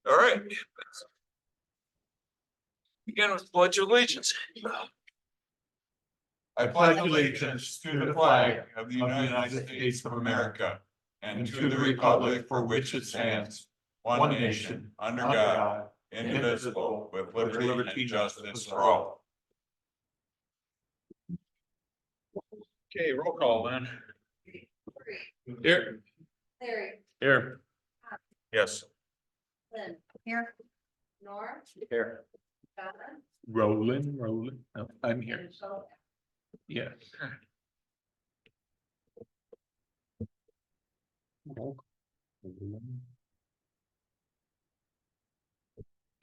All right. Begin with pledge of allegiance. I pledge allegiance to the flag of the United States of America and to the republic for which it stands, one nation, under God, indivisible, with liberty and justice for all. Okay, roll call then. Here. Larry. Here. Yes. Lynn. Here. Nora. Here. Donna. Rolling. Oh, I'm here. And Michelle. Yeah.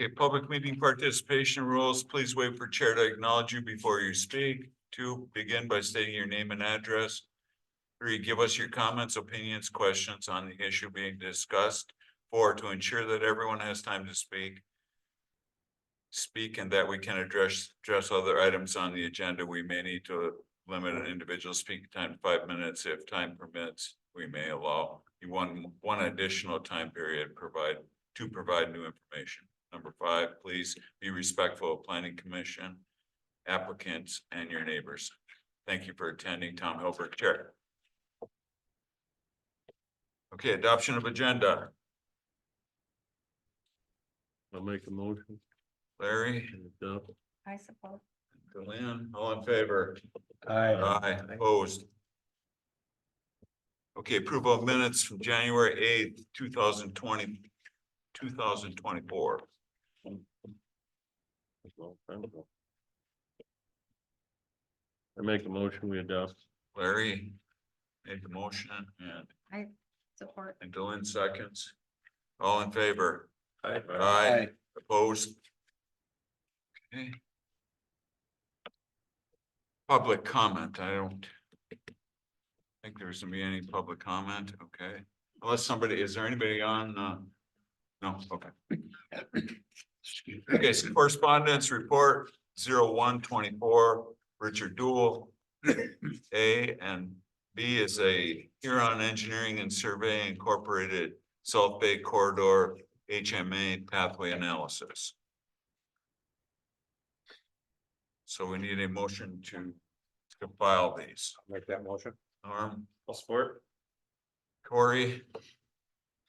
Okay, public meeting participation rules. Please wait for chair to acknowledge you before you speak. 2, begin by stating your name and address. 3, give us your comments, opinions, questions on the issue being discussed. 4, to ensure that everyone has time to speak and that we can address other items on the agenda. We may need to limit an individual speaking time to 5 minutes. If time permits, we may allow you one additional time period to provide new information. Number 5, please be respectful of planning commission, applicants, and your neighbors. Thank you for attending. Tom Hilbert, Chair. Okay, adoption of agenda. I'll make a motion. Larry, I support. Deanne, all in favor? Aye. Aye, opposed. Okay, approval of minutes from January 8th, 2024. I make a motion, we adopt. Larry made the motion I support. and Dylan seconds. All in favor? Aye. Aye, opposed. Okay. Public comment, I don't think there's gonna be any public comment, okay? Unless somebody, is there anybody on, no, okay. Okay, so correspondence report 0124, Richard Dool. A and B is a Huron Engineering and Surveying Incorporated Salt Bay Corridor HMA pathway analysis. So we need a motion to file these. Make that motion. Norm, I'll support. Corey,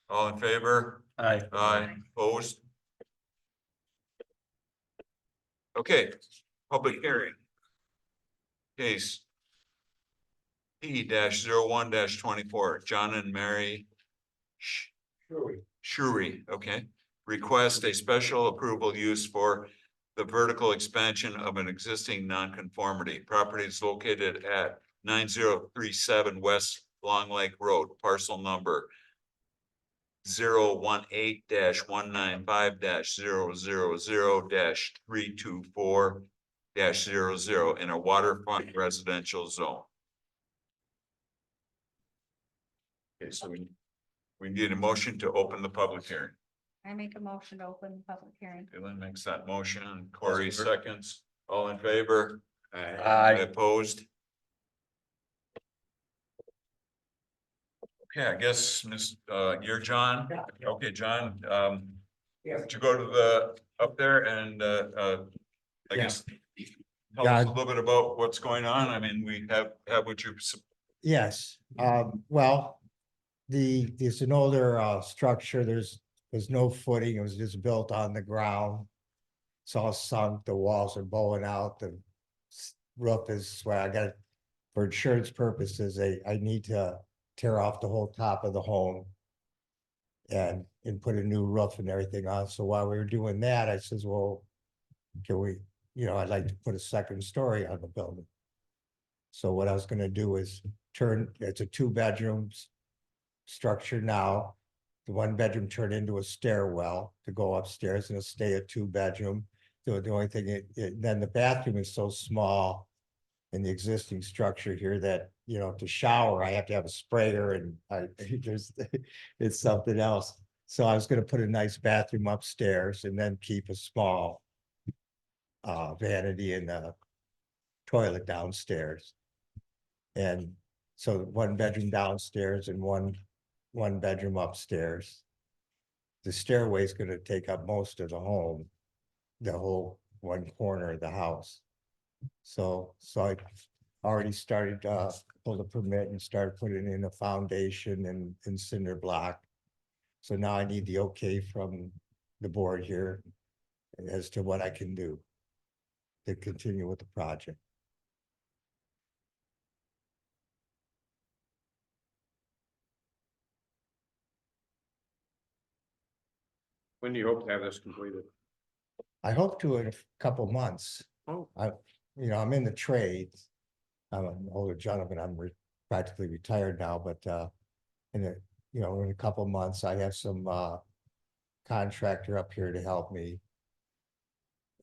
all in favor? Aye. Aye, opposed? Okay, public hearing. Case P-01-24, John and Mary Shuri, okay. Request a special approval use for the vertical expansion of an existing nonconformity. Property is located at 9037 West Long Lake Road, parcel number 018-195-000-324-00 in a waterfront residential zone. Okay, so we need a motion to open the public hearing. I make a motion to open the public hearing. Dylan makes that motion, Corey seconds, all in favor? Aye. Opposed? Okay, I guess, you're John. Okay, John, to go to the, up there and, I guess. Tell us a little bit about what's going on. I mean, we have what you. Yes, well, there's an older structure, there's no footing, it was just built on the ground. It's all sunk, the walls are bowing out, the roof is, well, I got, for insurance purposes, I need to tear off the whole top of the home. And put a new roof and everything on, so while we were doing that, I says, well, can we, I'd like to put a second story on the building. So what I was gonna do is it's a 2-bedrooms structure now. The 1-bedroom turned into a stairwell to go upstairs and it'll stay a 2-bedroom. The only thing, then the bathroom is so small in the existing structure here that, to shower, I have to have a sprayer and it's something else. So I was gonna put a nice bathroom upstairs and then keep a small vanity and a toilet downstairs. And so 1 bedroom downstairs and one bedroom upstairs. the stairway is gonna take up most of the home. The whole one corner of the house. So I already started, pull the permit and started putting in a foundation and cinder block. So now I need the okay from the board here as to what I can do to continue with the project. When do you hope to have this completed? I hope to in a couple months. Oh. I'm in the trades. I'm an older gentleman. I'm practically retired now, but in a couple months, I have some contractor up here to help me.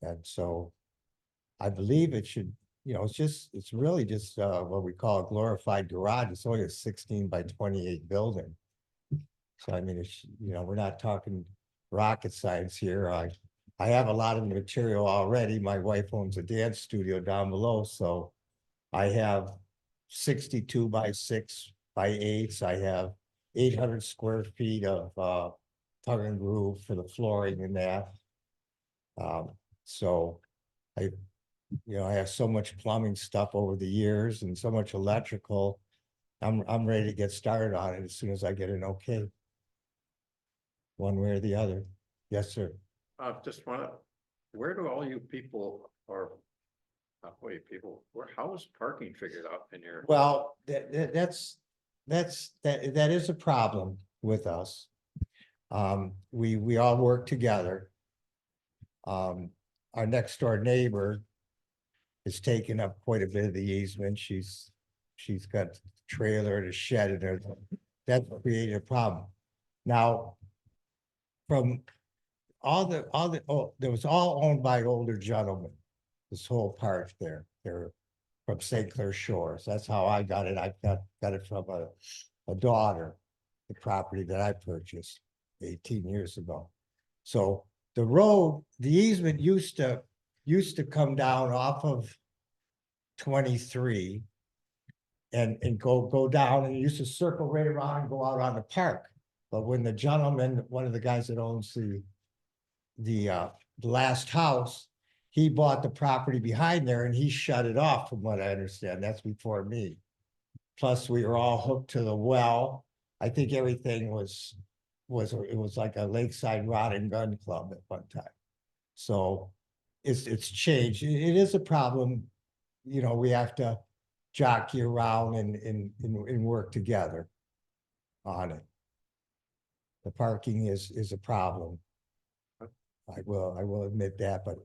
And so I believe it should, it's really just what we call a glorified garage. It's only a 16 by 28 building. So I mean, we're not talking rocket science here. I have a lot of material already. My wife owns a dance studio down below, so I have 62 by 6 by 8s. I have 800 square feet of tongue and groove for the flooring in that. So I have so much plumbing stuff over the years and so much electrical. I'm ready to get started on it as soon as I get an okay. One way or the other. Yes, sir. Just wanna, where do all you people how is parking figured out in your? Well, that is a problem with us. We all work together. Our next door neighbor has taken up quite a bit of the easement. She's got a trailer and a shed in there. That's created a problem. Now, from there was all owned by older gentlemen. This whole part there, they're from St. Clair Shores. That's how I got it. I got it from a daughter, the property that I purchased 18 years ago. So the road, the easement used to come down off of 23 and go down, and it used to circle right around and go out on the park. But when the gentleman, one of the guys that owns the last house, he bought the property behind there and he shut it off, from what I understand. That's before me. Plus, we were all hooked to the well. I think everything was like a lakeside rod and gun club at one time. So it's changed. It is a problem. We have to jockey around and work together on it. The parking is a problem. I will admit that, but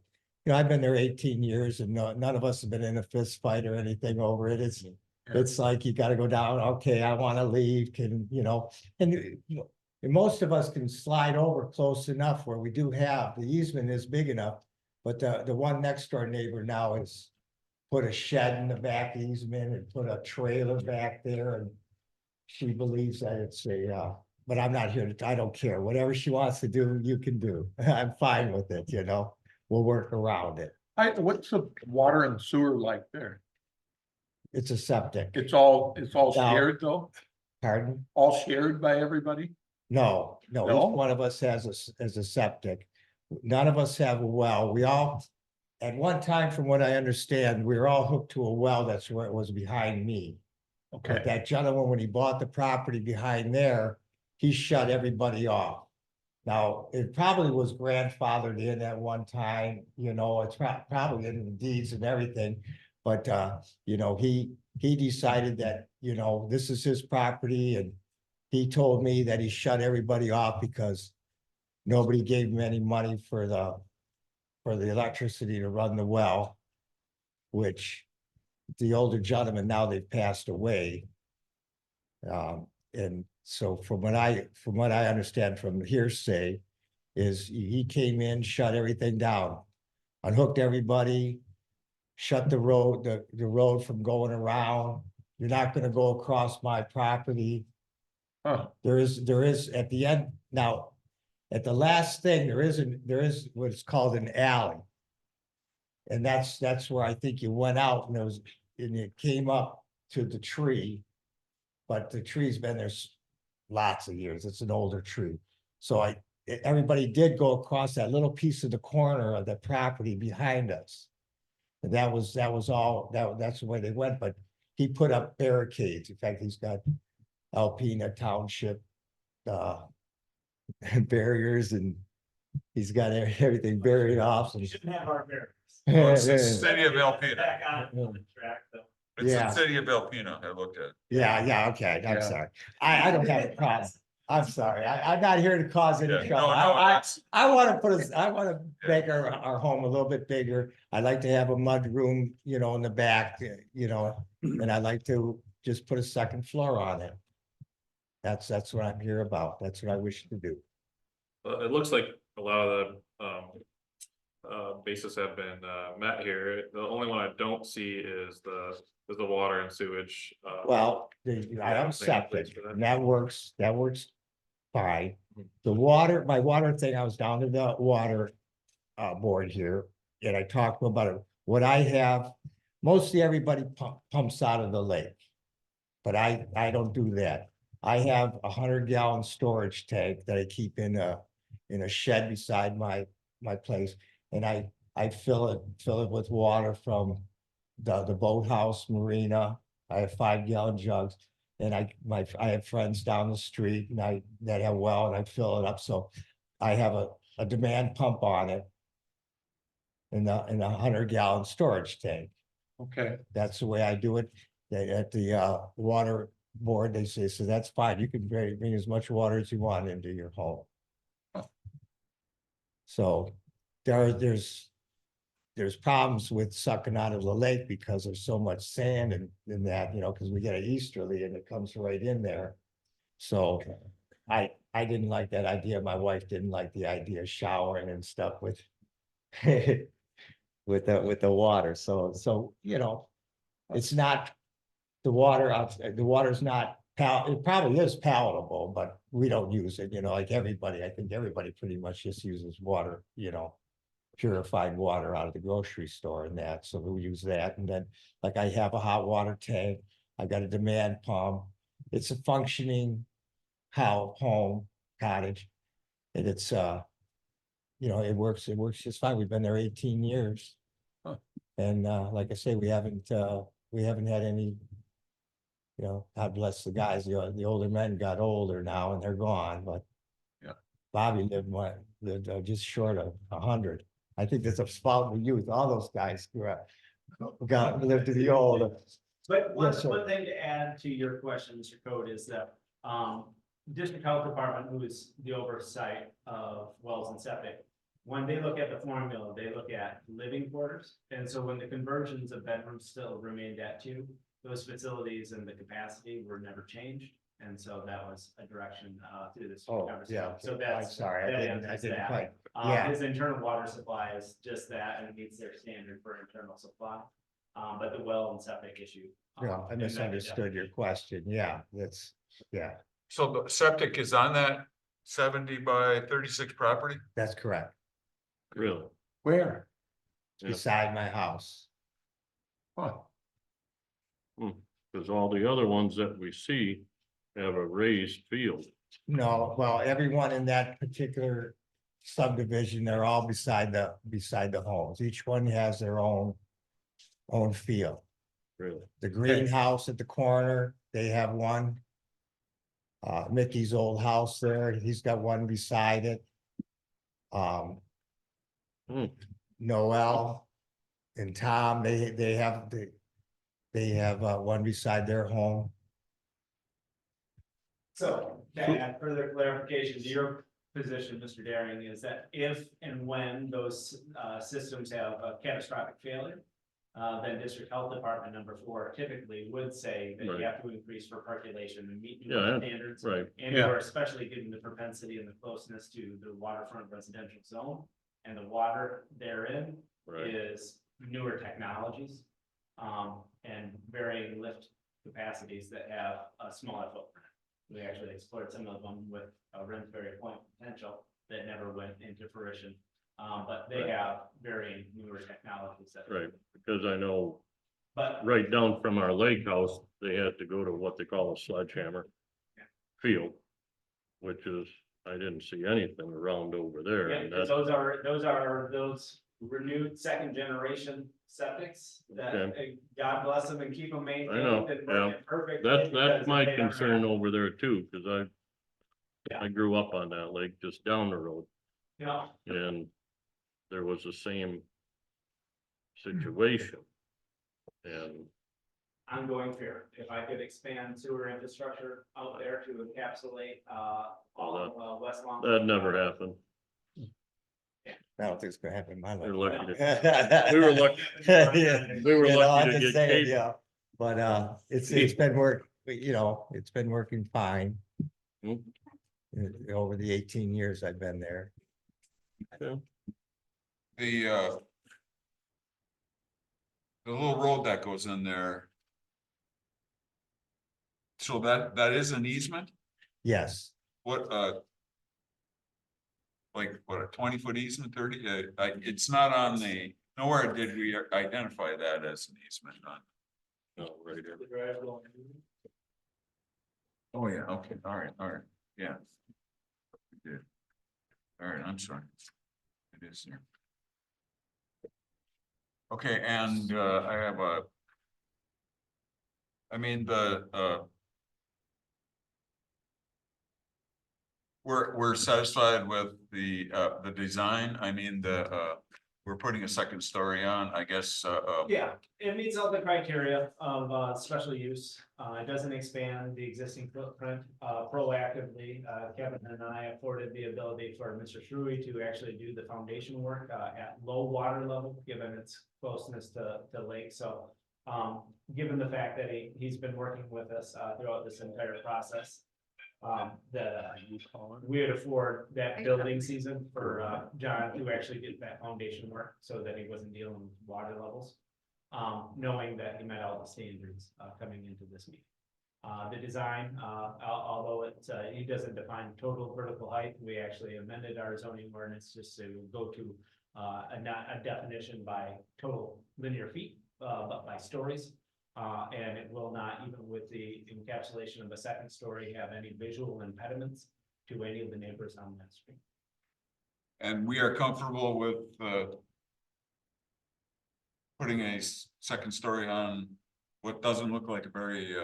I've been there 18 years and none of us have been in a fist fight or anything over it. It's like, you got to go down. Okay, I want to leave. And most of us can slide over close enough where we do have, the easement is big enough. But the one next door neighbor now has put a shed in the back easement and put a trailer back there, and she believes that it's but I'm not here I don't care. Whatever she wants to do, you can do. I'm fine with it, we'll work around it. What's the water and sewer like there? It's a septic. It's all No. shared though? Pardon? All shared by everybody? No, No? each one of us has a septic. None of us have a well. We all, at one time, from what I understand, we were all hooked to a well. That's where it was behind me. But Okay, that gentleman, when he bought the property behind there, he shut everybody off. Now, it probably was grandfathered in at one time, it's probably in the deeds and everything. But, he decided that, this is his property, and he told me that he shut everybody off because nobody gave him any money for the electricity to run the well, which the older gentlemen, now they've passed away. And so from what I understand from hearsay is he came in, shut everything down, unhooked everybody, shut the road from going around. You're not gonna go across my property. huh, There is at the end, now, at the last thing, there is what's called an alley. And that's where I think you went out and it came up to the tree. But the tree's been there lots of years. It's an older tree. So everybody did go across that little piece of the corner of the property behind us. And that was all, that's the way they went, but he put up barricades. In fact, he's got Alpena Township barriers, and he's got everything buried off. You shouldn't have our barriers. Well, it's the city of Alpena. Back on the track, though. It's the Yeah. city of Alpena, I looked at. Yeah, okay, I'm Yeah. sorry. I don't have a problem. I'm sorry. I'm not here to cause any Yeah, no, trouble. no, I that's- want to I want to make our home a little bit bigger. I'd like to have a mud room, you know, in the back, you know, and I'd like to just put a second floor on it. That's what I'm here about. That's what I wish to do. It looks like a lot of the bases have been met here. The only one I don't see is the water and sewage. Well, I Yeah, am I think in place septic, for that. and that works fine. The water, my water thing, I was down to the water board here, and I talked about it. What I have, mostly everybody pumps out of the lake. But I don't do that. I have 100-gallon storage tank that I keep in a shed beside my place, and I fill it with water from the boathouse marina. I have 5-gallon jugs, and I have friends down the street and that have well, and I fill it up, so I have a demand pump on it. In a 100-gallon storage tank. Okay, That's the way I do it. At the water board, they say, so that's fine. You can bring as much water as you want into your home. Huh. So there's problems with sucking out of the lake because there's so much sand and that, you know, because we get an easterly and it comes right in there. So I didn't like that idea. My wife didn't like the idea of showering and stuff with with the water. So, you know, it's not the water's not it probably is palatable, but we don't use it, you know, like everybody. I think everybody pretty much just uses water, you know, purified water out of the grocery store and that. So we use that. And then like I have a hot water tank. I got a demand pump. It's a functioning home cottage. And it's you know, it works just fine. We've been there 18 years. Huh. And like I say, we haven't had any, you know, God bless the guys, the older men got older now and they're gone, but Yeah. Bobby lived just short of 100. I think that's a spot with youth. All those guys lived to be old. But Yes, sir. one thing to add to your question, Mr. Code, is that, District Health Department, who is the oversight of wells and septic, when they look at the formula, they look at living quarters. And so when the conversions of bedrooms still remained at 2, those facilities and the capacity were never changed. And so that was a direction through this. Oh, conversation. yeah. So I'm that's. sorry, that I answers didn't that. quite, yeah. His internal water supply is just that, and it meets their standard for internal supply. But the well and septic issue. Yeah, I and that- misunderstood your question. Yeah, So the septic is on that 70 by 36 property? that's correct. Really? where? Yeah. Beside my house. Huh, Cause all the other ones that we see have a raised field. No, well, everyone in that particular subdivision, they're all beside the homes. Each one has their own field. Really? The greenhouse at the corner, they have one. Mickey's old house there, he's got one beside it. Hmm. Noel and Tom, they have one beside their home. So, to add further clarification to your position, Mr. Daring, is that if and when those systems have a catastrophic failure, then District Health Department number 4 typically would say that Right. you have to increase for percolation and meet new Yeah, standards. Right, And Yeah. or especially given the propensity and the closeness to the waterfront residential zone, and the water therein right. is newer technologies. And varying lift capacities that have a smaller footprint. We actually explored some of them with a Rensselaer Point potential that never went into fruition. But they Right. have varying newer technologies that. Right, because I know But right down from our lake house, they had to go to what they call a sledgehammer Yeah. field, which is I didn't see anything around over there. Yeah, and because those are those renewed second generation septics that, Okay. God bless them and keep them maintained. know, and yeah. working perfectly That's because my they don't concern have- over there too, cause Yeah. I grew up on that lake just down the road You know, and there was the same situation. And ongoing fear, if I could expand sewer infrastructure out there to encapsulate, all of, West Long. that never happened. I don't think it's gonna happen in my We're life. lucky to, we were lucky, Yeah, we were you know, lucky I'm to just get saying, cable. yeah, but, it's been it's been working fine. Hmm. Over the 18 years I've been there. The little road that goes in there. So that is an easement? Yes, What, like, what, a 20-foot easement, 30, it's not on the, nowhere did we identify that as an easement on. No, right here. Oh, yeah, okay, all right, yeah. We did. All right, I'm sorry. It is there. Okay, and, I have we're satisfied with the design. I mean, we're putting a second story on, I guess, Yeah, it meets all the criteria of, special use. It doesn't expand the existing footprint, proactively. Kevin and I afforded the ability for Mr. Shrewey to actually do the foundation work, at low water level, given its closeness to lake. So, given the fact that he's been working with us, throughout this entire process, that we would afford that building season for John to actually get that foundation work so that he wasn't dealing with water levels. Knowing that he met all the standards coming into this meeting. The design, although he doesn't define total vertical height, we actually amended our zoning ordinance just to go to a definition by total linear feet, but by stories. And it will not, even with the encapsulation of a second story, have any visual impediments to any of the neighbors on that street. and we are comfortable with, putting a second story on what doesn't look like a very,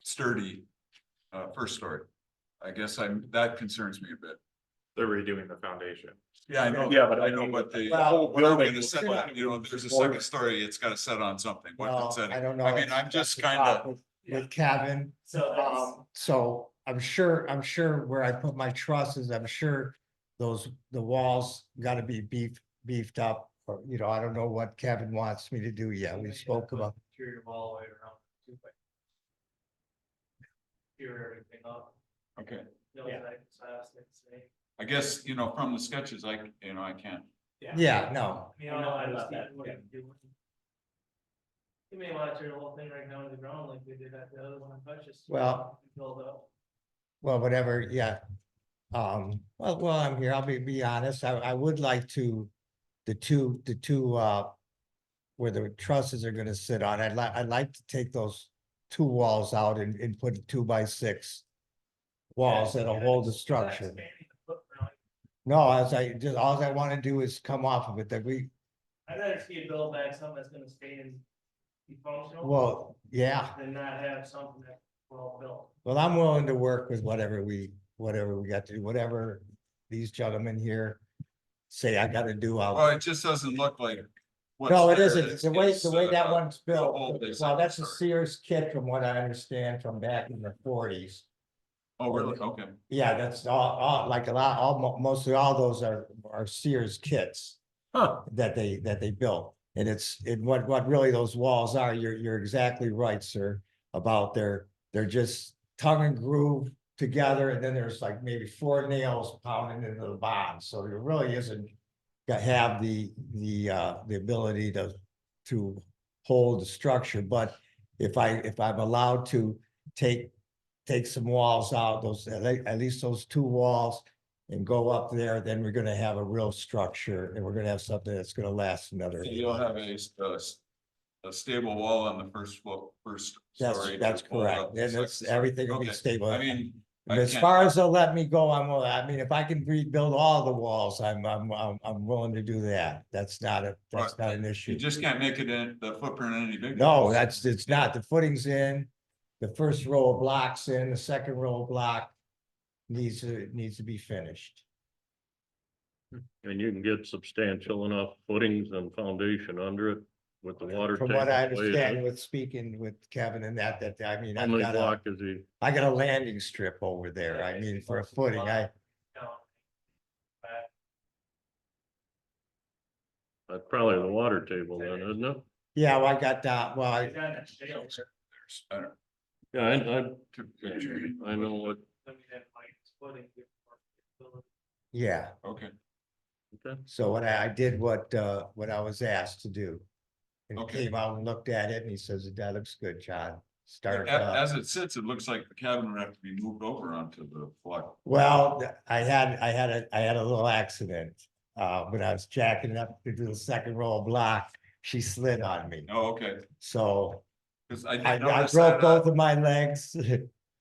sturdy, first story. I guess that concerns me a bit. They're redoing the foundation. Yeah, I know. Yeah, but I know, but the Well, whole building building is set, was- on, if there's a second story, it's gotta set on something. What well, it's setting. I don't know. I mean, I'm just That's the talk kinda, with Kevin. So So I'm sure where I put my trust is, I'm sure the walls gotta be beefed up. Or, I don't know what Kevin wants me to do yet. We spoke about, Interior wall all the way around. Everything up. okay, Yeah. I guess, from the sketches, I can't. yeah, no, You know, I love that. Yeah. You may want to turn the whole thing right down to the ground like we did at the other one, but just. Well- Build up. well, whatever, yeah. Well, I'm here, I'll be honest, I would like to, the two, where the trusses are gonna sit on, I'd like to take those two walls out and put 2x6 walls that'll hold the structure. Expanding the footprint. No, all I wanna do is come off of it, that I'd rather see you build back something that's gonna stay and be functional. well, yeah, Than not have something that's well built. well, I'm willing to work with whatever we got to do, whatever these gentlemen here say I gotta do, Well, I'll. it just doesn't look like. what's No, it there isn't, is- the way is, that uh, one's built, whole big well, that's a second story. Sears kit from what I understand from back in the 40s. Oh, really? Okay. Yeah, that's like mostly all those are Sears kits. Huh. That they built, and what really those walls are, you're exactly right, sir. About they're just tongue and groove together, and then there's like maybe 4 nails pounding into the bottom, so there really isn't. Have the ability to hold the structure, but if I'm allowed to take some walls out, at least those 2 walls. And go up there, then we're gonna have a real structure, and we're gonna have something that's gonna last another. So you'll have a stable wall on the first story. That's to hold correct, up the and second it's, story. everything will be Okay. stable. I mean, I As can't- far as they'll let me go, I mean, if I can rebuild all the walls, I'm willing to do that. That's not an issue. You just can't make it in the footprint any bigger. No, it's not. The footing's in, the first row of blocks in, the second row of block needs to be finished. And you can get substantial enough footings and foundation under it with the water. From what I table the way it understand is. with speaking with Kevin and that, I mean, How I've many got block is he? I got a landing strip over there. I mean, for a footing, No. That's probably the water table then, isn't it? yeah, well, I got that, well, It's got a shale, I don't- Yeah, took a picture. I know what, then we have like splitting before. yeah. Okay, So what I did what I was asked to do. And he Okay. came out and looked at it and he says, that looks good, John. Start, as it sits, it looks like the cabin would have to be moved over onto the floor. well, I had a little accident. When I was jacking up to do the second row of block, she slid on me. Oh, okay, So because I I noticed that. broke both of my legs.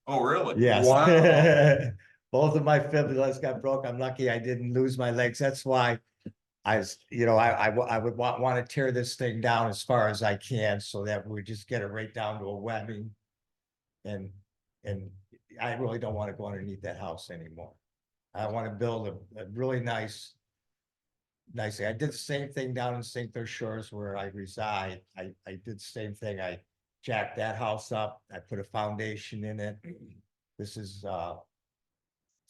Oh, really? Yes. Wow. Both of my fibulas got broke. I'm lucky I didn't lose my legs. That's why I was, I would want to tear this thing down as far as I can so that we just get it right down to a webbing. And I really don't want to go underneath that house anymore. I want to build a really nice. I did the same thing down in St. Clair Shores where I reside. I did the same thing. I jacked that house up. I put a foundation in it. This is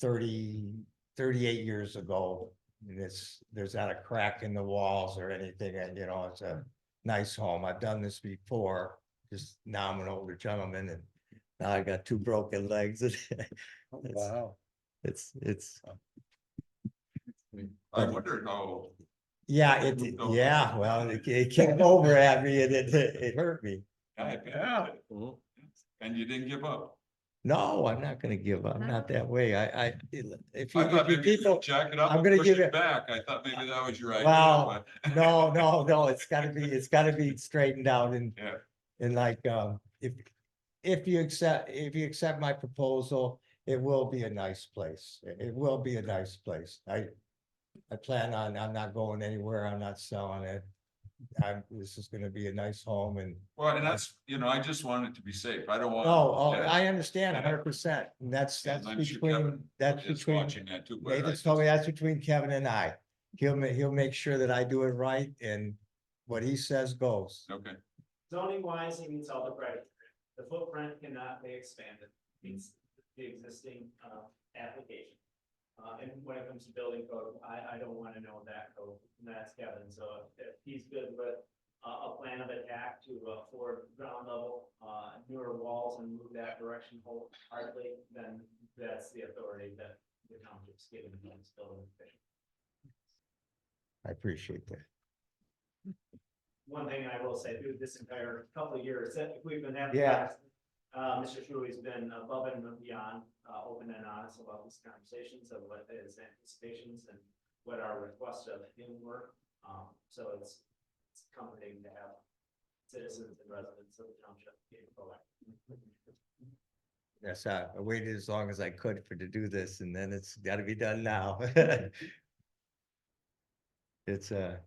38 years ago. And there's not a crack in the walls or anything, and it's a nice home. I've done this before, just now I'm an older gentleman and now I got two broken legs. Wow. It's, I wondered how, yeah, yeah, well, it came over at me and it hurt me. yeah, Mhm. and you didn't give up. No, I'm not gonna give up. I'm not that way. If I thought you maybe you people, jack it up I'm and gonna push give it it- back. I thought maybe that was your idea. Well, but- no, it's gotta be straightened out and. Yeah. And like, if you accept my proposal, it will be a nice place. It will be a nice place. I plan on, I'm not going anywhere. I'm not selling it. This is gonna be a nice home and, Well, and that's, I just want it to be safe. I don't want. oh, yeah, I understand 100%. And that's and I'm sure between, Kevin that's is between. watching that too, but I Nathan's just- told me that's between Kevin and I. He'll make sure that I do it right and what he says goes. Okay, Zoning wise, it meets all the criteria. The footprint cannot be expanded, meets the existing, application. And when it comes to building code, I don't want to know that code, and that's Kevin, so if he's good with a plan of attack to, for ground level, newer walls and move that direction wholeheartedly, then that's the authority that the township's given to this building official. I appreciate that. One thing I will say through this entire couple of years that we've been having. Yeah. Mr. Shuey's been above and beyond, open and honest about these conversations of what his anticipations and what our requests of him were. So it's comforting to have citizens and residents of the township being proactive. Yes, I waited as long as I could to do this and then it's gotta be done now. It's the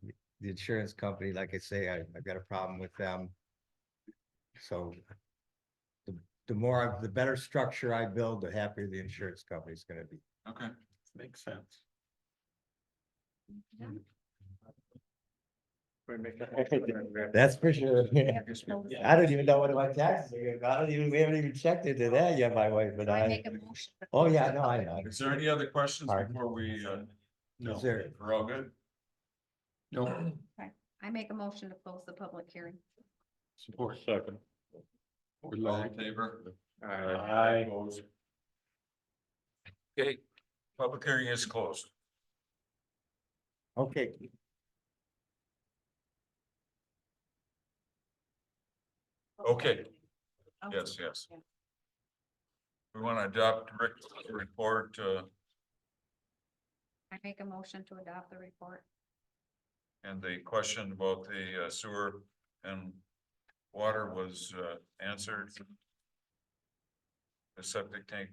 insurance company, like I say, I've got a problem with them. So. The better structure I build, the happier the insurance company's gonna be. okay. Makes sense. That's for sure. Yeah. I don't even know what my taxes are gonna be. We haven't even checked into that yet, my wife, but I make a motion. to oh close yeah, the no, I public know. hearing. Is there any other questions Pardon? before we, Is there, we're all good? No, I make a motion to close the public hearing. support. Second. All in favor? Aye. Opposed? Okay, public hearing is closed. okay, Okay, Oh, yes, yes. Yeah. We want to adopt Rick's report, I make a motion to adopt the report. and the question about the sewer and water was answered. The septic tank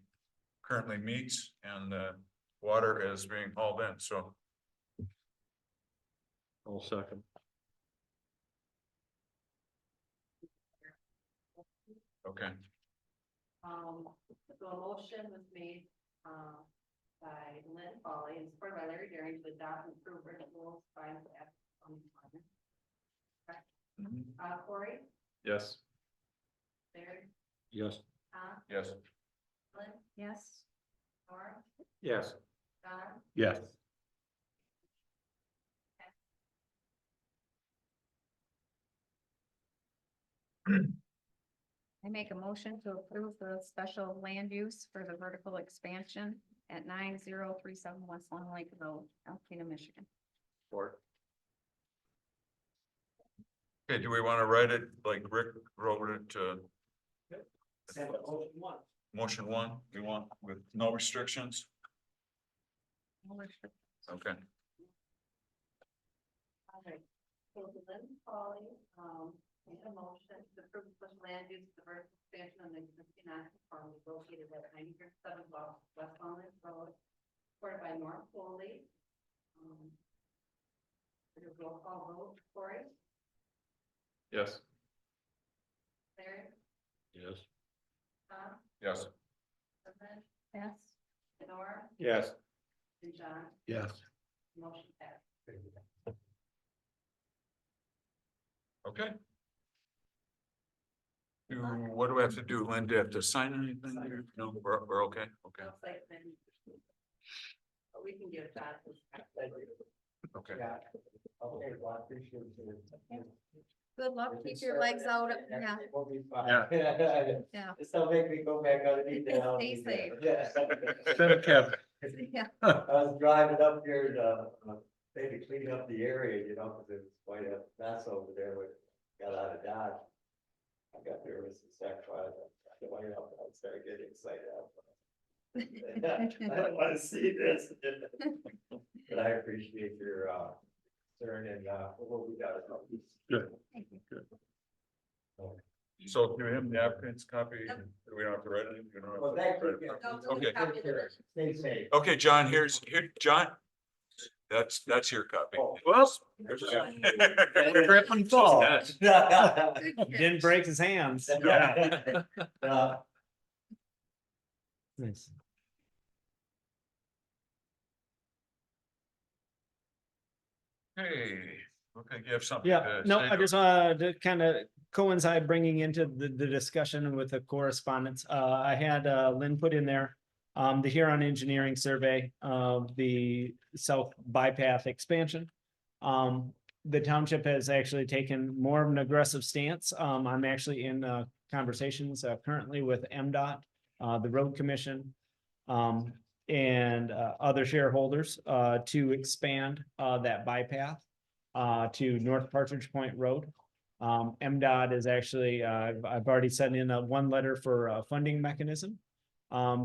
currently meets and the water is being hauled in, so. I'll second. Okay, So a motion was made, by Lynn Foley and supported by Larry Daring to adopt and approve written rules by the department. Mhm. Corey, Yes. Larry, Yes. Tom, yes, Lynn? Yes. Nora, Yes. Don, Yes. I make a motion to approve the special land use for the vertical expansion at 9037 West Long Lake Road, Alpena, Michigan. Support. okay, do we want to write it like Rick wrote it to motion one, we want with no restrictions? Okay, All right, so Lynn Foley, made a motion to approve the special land use for the vertical expansion on the existing non-conformity located at 9037 West Long Lake Road, supported by Norm Foley. There's a roll call vote, Corey, Yes. Larry, Yes. Tom, yes, Lynn? Yes. Nora, Yes. and John, Yes. motion passed. okay. What do we have to do, Lynn? Do you have to sign anything? No, we're okay, okay, Looks like then. But we can give that. okay. Okay, well, I appreciate it. Good luck, keep your legs out, yeah, We'll be fine. Yeah. yeah. Just don't make me go back underneath the house. Stay safe. Yeah. Send a Kevin. Yeah. I was driving up here to, maybe clean up the area, you know, cause it was quite a mess over there when we got out of Dodge. I got nervous and stuff, I went up, I started getting excited. I don't wanna see this. But I appreciate your, concern and, what we got. Good. Thank you. So give him the applicant's copy, we don't have to write anything. We don't have to Well, thank you. write it. No, no, Okay. copy of the- Stay safe. Okay, John, here, John. That's your copy. Well. Trip and fall. Good catch. Didn't break his hands. Yeah. Nice. Hey, okay, you have something. Yeah, to no, say I to just wanted to kind of coincide bringing into the discussion with the correspondence. I had Lynn put in there the Huron Engineering Survey of the South Bypass expansion. The township has actually taken more of an aggressive stance. I'm actually in conversations currently with MDOT, the Road Commission, and other shareholders to expand that bypass to North Partridge Point Road. MDOT is actually, I've already sent in one letter for a funding mechanism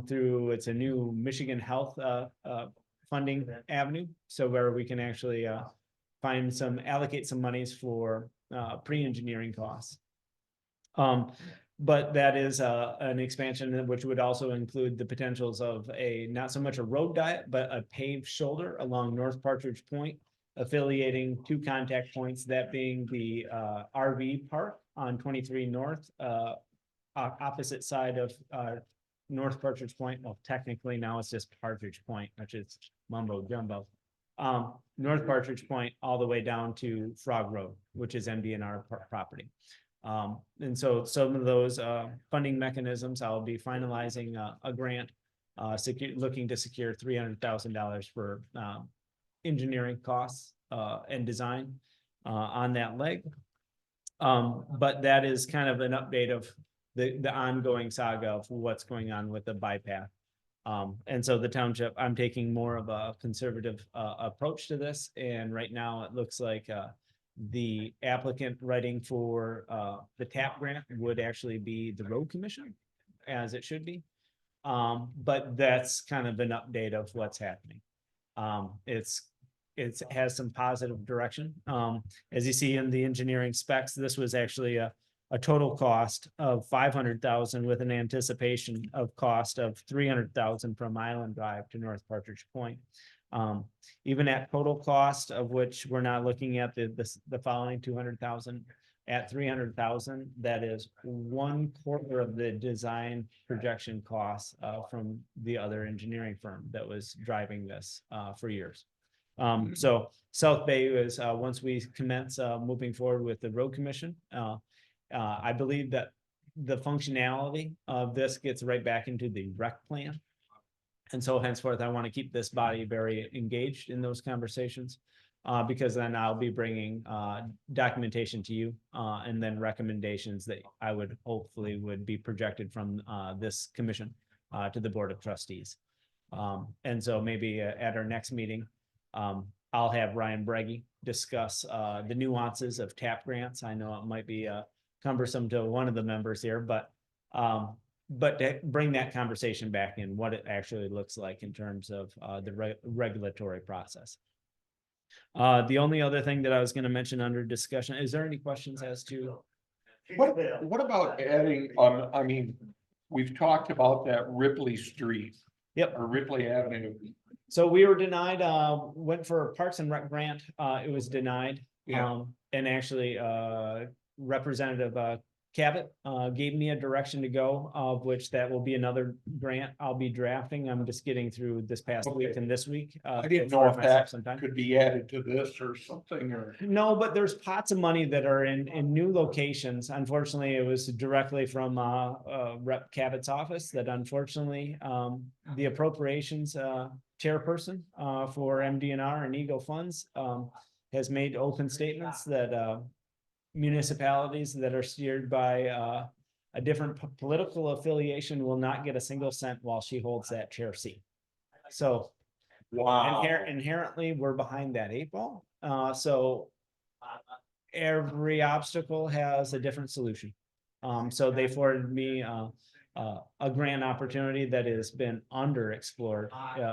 through, it's a new Michigan Health funding avenue. So where we can actually allocate some monies for pre-engineering costs. But that is an expansion which would also include the potentials of not so much a road diet, but a paved shoulder along North Partridge Point, affiliating two contact points, that being the RV park on 23 North, opposite side of North Partridge Point. Well, technically now it's just Partridge Point, which is mumbo jumbo. North Partridge Point all the way down to Frog Road, which is MDNR property. And so some of those funding mechanisms, I'll be finalizing a grant, looking to secure $300,000 for engineering costs and design on that leg. But that is kind of an update of the ongoing saga of what's going on with the bypass. And so the township, I'm taking more of a conservative approach to this, and right now it looks like the applicant writing for the TAP grant would actually be the road commission, as it should be. But that's kind of an update of what's happening. It has some positive direction. As you see in the engineering specs, this was actually a total cost of 500,000 with an anticipation of cost of 300,000 from Island Drive to North Partridge Point. Even at total cost, of which we're not looking at the following 200,000, at 300,000, that is 1/4 of the design projection costs from the other engineering firm that was driving this for years. So South Bay is, once we commence moving forward with the road commission, I believe that the functionality of this gets right back into the rec plan. And so henceforth, I want to keep this body very engaged in those conversations. Because then I'll be bringing documentation to you and then recommendations that I would hopefully would be projected from this commission to the Board of Trustees. And so maybe at our next meeting, I'll have Ryan Breggy discuss the nuances of TAP grants. I know it might be cumbersome to one of the members here, but to bring that conversation back in what it actually looks like in terms of the regulatory process. The only other thing that I was gonna mention under discussion, is there any questions as to? What about adding, I mean, we've talked about that Ripley Street. Yep. Or Ripley Avenue. So we were denied, went for a Parks and Rec grant, it was denied. Yeah. And actually, Representative Cabot gave me a direction to go, of which that will be another grant I'll be drafting. I'm just getting through this past week and this week. I didn't know for if myself that sometime. could be added to this or something, or. No, but there's pots of money that are in new locations. Unfortunately, it was directly from Rep Cabot's office that unfortunately the appropriations chairperson for MDNR and Eagle funds has made open statements that municipalities that are steered by a different political affiliation will not get a single cent while she holds that chair seat. So Wow. inherently, we're behind that 8 ball. So every obstacle has a different solution. So they forwarded me a grant opportunity that has been underexplored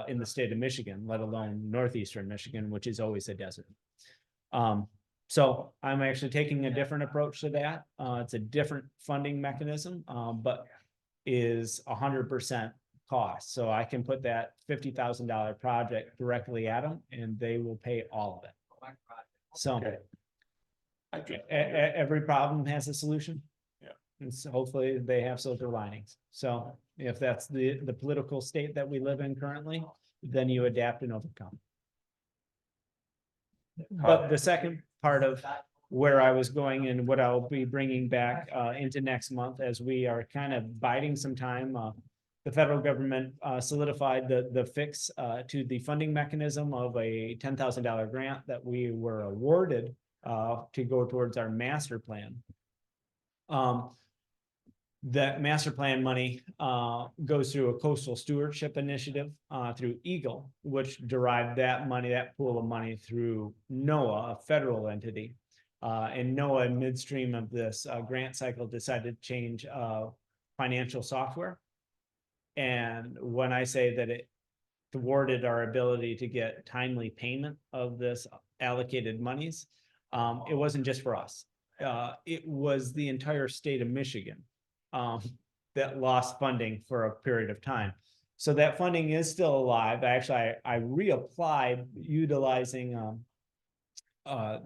in the state of Michigan, let alone northeastern Michigan, which is always a desert. So I'm actually taking a different approach to that. It's a different funding mechanism, but is 100% cost. So I can put that $50,000 project directly at them and they will pay all of it. So Okay. every problem has a solution. Yeah. And so hopefully they have silver linings. So if that's the political state that we live in currently, then you adapt and overcome. But the second part of where I was going and what I'll be bringing back into next month, as we are kind of biding some time, the federal government solidified the fix to the funding mechanism of a $10,000 grant that we were awarded to go towards our master plan. That master plan money goes through a coastal stewardship initiative through Eagle, which derived that money, that pool of money through NOAA, a federal entity. And NOAA in midstream of this grant cycle decided to change financial software. And when I say that it thwarted our ability to get timely payment of this allocated monies, it wasn't just for us. It was the entire state of Michigan that lost funding for a period of time. So that funding is still alive. Actually, I reapplied utilizing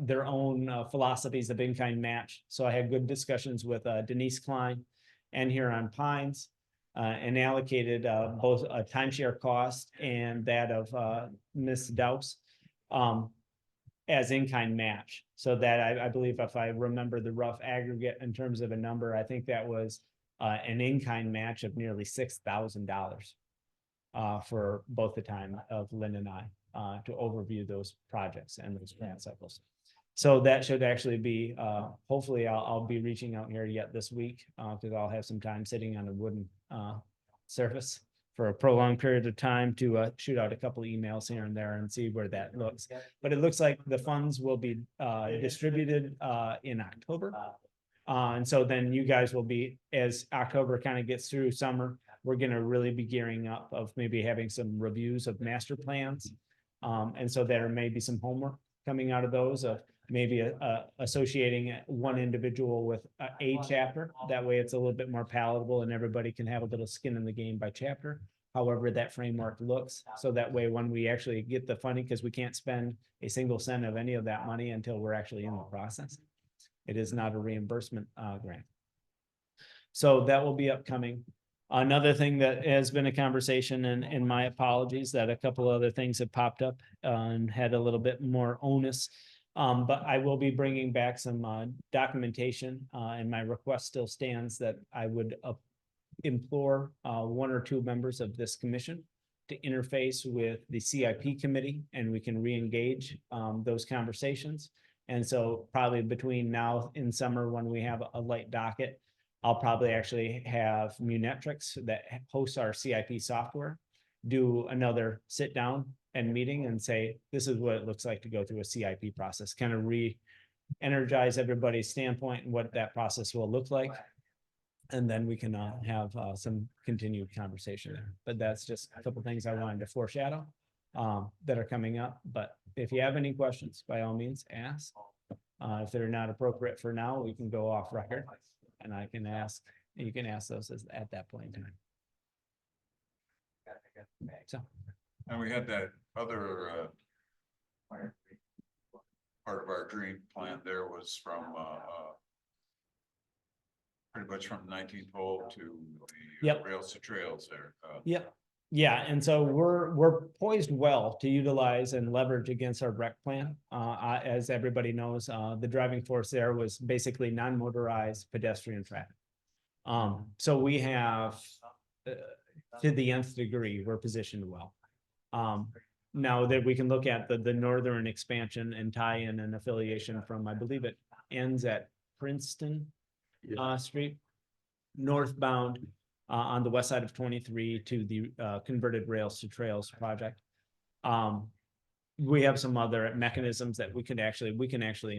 their own philosophies of in-kind match. So I had good discussions with Denise Klein and Huron Pines and allocated both a timeshare cost and that of Ms. Douse as in-kind match. So that I believe, if I remember the rough aggregate in terms of a number, I think that was an in-kind match of nearly $6,000 for both the time of Lynn and I to overview those projects and those grant cycles. So that should actually be, hopefully I'll be reaching out here yet this week because I'll have some time sitting on a wooden surface for a prolonged period of time to shoot out a couple of emails here and there and see where that looks. But it looks like the funds will be distributed in October. And so then you guys will be, as October kind of gets through summer, we're going to really be gearing up of maybe having some reviews of master plans. And so there may be some homework coming out of those of maybe associating one individual with a chapter. That way it's a little bit more palatable and everybody can have a little skin in the game by chapter. However, that framework looks, so that way when we actually get the funding, because we can't spend a single cent of any of that money until we're actually in the process. It is not a reimbursement grant. So that will be upcoming. Another thing that has been a conversation, and my apologies that a couple other things have popped up and had a little bit more onus. But I will be bringing back some documentation, and my request still stands that I would implore one or two members of this commission to interface with the CIP committee, and we can re-engage those conversations. And so probably between now and summer, when we have a light docket, I'll probably actually have Munetrix that hosts our CIP software do another sit down and meeting and say, this is what it looks like to go through a CIP process, kind of re-energize everybody's standpoint and what that process will look like. And then we can have some continued conversation there. But that's just a couple things I wanted to foreshadow that are coming up. But if you have any questions, by all means, ask. If they're not appropriate for now, we can go off record and I can ask, you can ask those at that point in time. So, And we had that other part of our dream plan there was from pretty much from 1912 to the Yep. rails to trails there. yep. Yeah, and so we're poised well to utilize and leverage against our rec plan. As everybody knows, the driving force there was basically non-motorized pedestrian traffic. So we have, to the nth degree, we're positioned well. Now that we can look at the northern expansion and tie in an affiliation from, I believe it ends at Princeton Street, northbound. On the west side of 23 to the converted rails to trails project. We have some other mechanisms that we can actually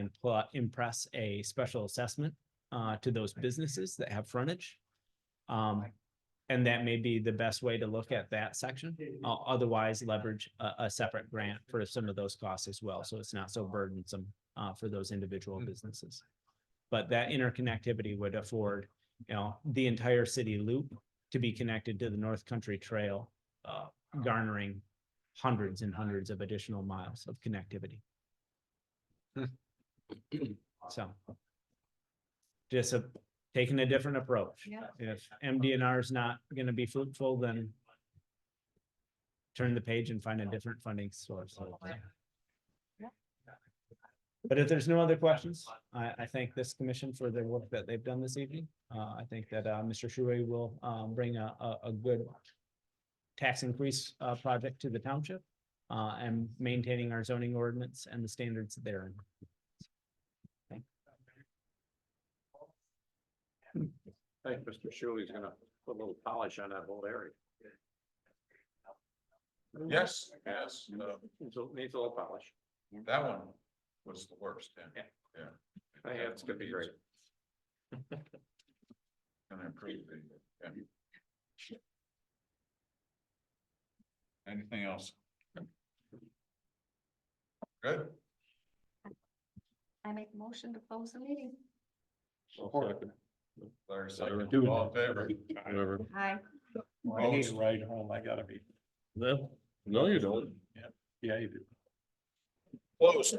impress a special assessment to those businesses that have frontage. And that may be the best way to look at that section. Otherwise, leverage a separate grant for some of those costs as well. So it's not so burdensome for those individual businesses. But that interconnectivity would afford, the entire city loop to be connected to the North Country Trail, garnering hundreds and hundreds of additional miles of connectivity. So just taking a different approach. Yeah. If MDNR is not going to be fruitful, then turn the page and find a different funding source. But if there's no other questions, I thank this commission for their work that they've done this evening. I think that Mr. Shuey will bring a good tax increase project to the township and maintaining our zoning ordinance and the standards therein. I think Mr. Shuey's gonna put a little polish on that whole area. Yes, Needs a little polish. that one was the worst. Yeah. I think it's gonna be great. Gonna improve the, yeah. Anything else? Good. I make a motion to close the meeting. Larry, second. Do it. All in favor? Whatever. Hi. I need to ride home. I gotta be. No, you don't. Yeah, you do. Close.